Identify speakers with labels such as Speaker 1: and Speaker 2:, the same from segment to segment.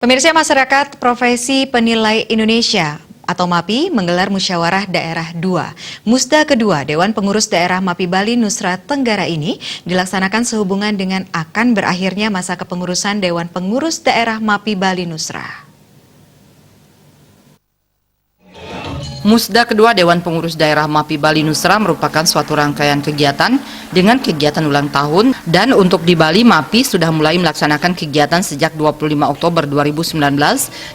Speaker 1: Pemirsa, Masyarakat Profesi Penilai Indonesia atau MAPI menggelar Musyawarah Daerah 2. Musda kedua Dewan Pengurus Daerah MAPI Bali Nusa Tenggara ini dilaksanakan sehubungan dengan akan berakhirnya masa kepengurusan Dewan Pengurus Daerah MAPI Bali Nusa.
Speaker 2: Musda kedua Dewan Pengurus Daerah MAPI Bali Nusa merupakan suatu rangkaian kegiatan dengan kegiatan ulang tahun, dan untuk di Bali MAPI sudah mulai melaksanakan kegiatan sejak 25 Oktober 2019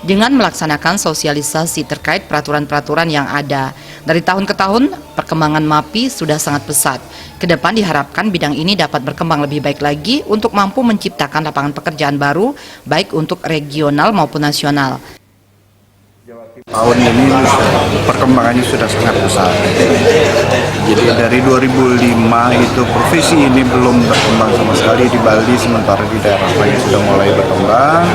Speaker 2: dengan melaksanakan sosialisasi terkait peraturan-peraturan yang ada. Dari tahun ke tahun, perkembangan MAPI sudah sangat pesat. Kedepan diharapkan bidang ini dapat berkembang lebih baik lagi untuk mampu menciptakan lapangan pekerjaan baru baik untuk regional maupun nasional.
Speaker 3: Tahun ini perkembangannya sudah sangat besar. Jadi dari 2005 itu profesi ini belum berkembang sama sekali di Bali, sementara di daerah lain sudah mulai berkembang.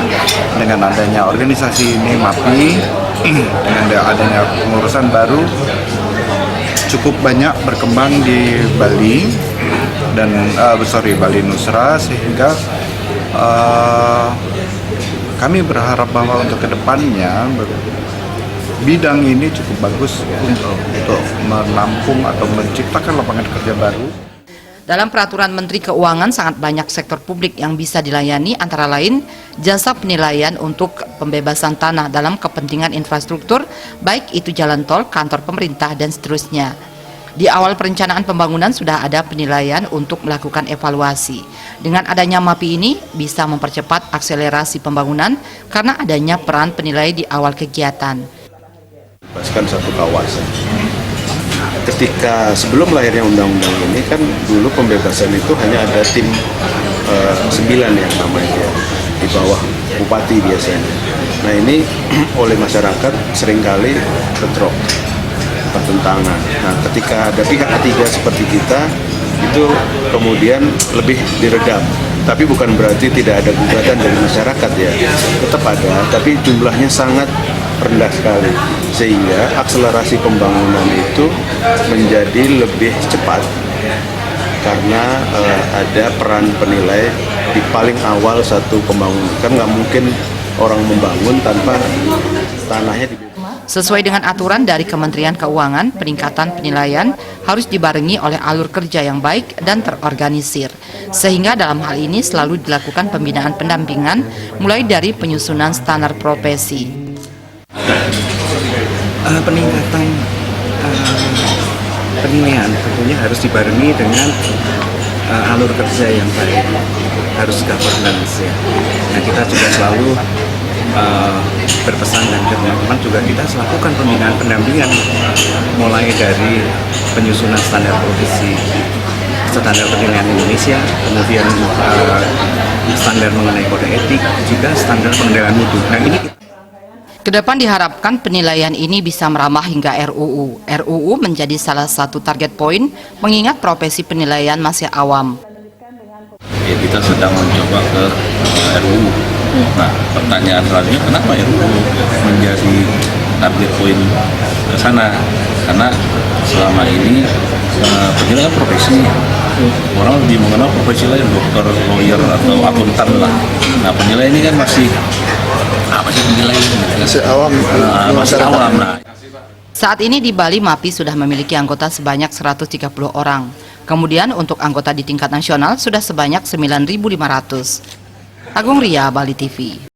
Speaker 3: Dengan adanya organisasi ini MAPI, dengan adanya pengurusan baru, cukup banyak berkembang di Bali dan Bali Nusa, sehingga kami berharap bahwa untuk kedepannya bidang ini cukup bagus untuk menampung atau menciptakan lapangan kerja baru.
Speaker 2: Dalam peraturan Menteri Keuangan sangat banyak sektor publik yang bisa dilayani, antara lain jasa penilaian untuk pembebasan tanah dalam kepentingan infrastruktur, baik itu jalan tol, kantor pemerintah, dan seterusnya. Di awal perencanaan pembangunan sudah ada penilaian untuk melakukan evaluasi. Dengan adanya MAPI ini bisa mempercepat akselerasi pembangunan karena adanya peran penilai di awal kegiatan.
Speaker 4: Bebaskan satu kawasan. Ketika sebelum lahirnya undang-undang ini kan dulu pembebasan itu hanya ada tim 9 yang namanya di bawah bupati biasanya. Nah ini oleh masyarakat seringkali bentrok, pertentangan. Nah ketika ada pihak ketiga seperti kita itu kemudian lebih diredam. Tapi bukan berarti tidak ada gugatan dari masyarakat ya, tetap ada, tapi jumlahnya sangat rendah sekali, sehingga akselerasi pembangunan itu menjadi lebih cepat karena ada peran penilai di paling awal satu pembangunan. Kan nggak mungkin orang membangun tanpa tanahnya dibebaskan.
Speaker 2: Sesuai dengan aturan dari Kementerian Keuangan, peningkatan penilaian harus dibarengi oleh alur kerja yang baik dan terorganisir. Sehingga dalam hal ini selalu dilakukan pembinaan pendampingan mulai dari penyusunan standar profesi.
Speaker 5: Peningkatan penilaian tentunya harus dibarengi dengan alur kerja yang baik, harus governance ya. Nah kita juga selalu berpesan, dan teman-teman juga kita lakukan pembinaan pendampingan mulai dari penyusunan standar profesi, standar penilaian Indonesia, kemudian standar mengenai kode etik, juga standar pengendalian mutu. Nah ini
Speaker 2: Kedepan diharapkan penilaian ini bisa meramah hingga RUU. RUU menjadi salah satu target poin mengingat profesi penilaian masih awam.
Speaker 6: Ya, kita sedang mencoba ke RUU. Nah, pertanyaan selanjutnya kenapa RUU menjadi target poin ke sana? Karena selama ini penilaian profesi orang lebih mengenal profesi lain, dokter, lawyer atau akuntan lah. Nah, penilaian ini kan masih awam.
Speaker 2: Saat ini di Bali MAPI sudah memiliki anggota sebanyak 130 orang. Kemudian untuk anggota di tingkat nasional sudah sebanyak 9.500. Agung Ria, Bali TV.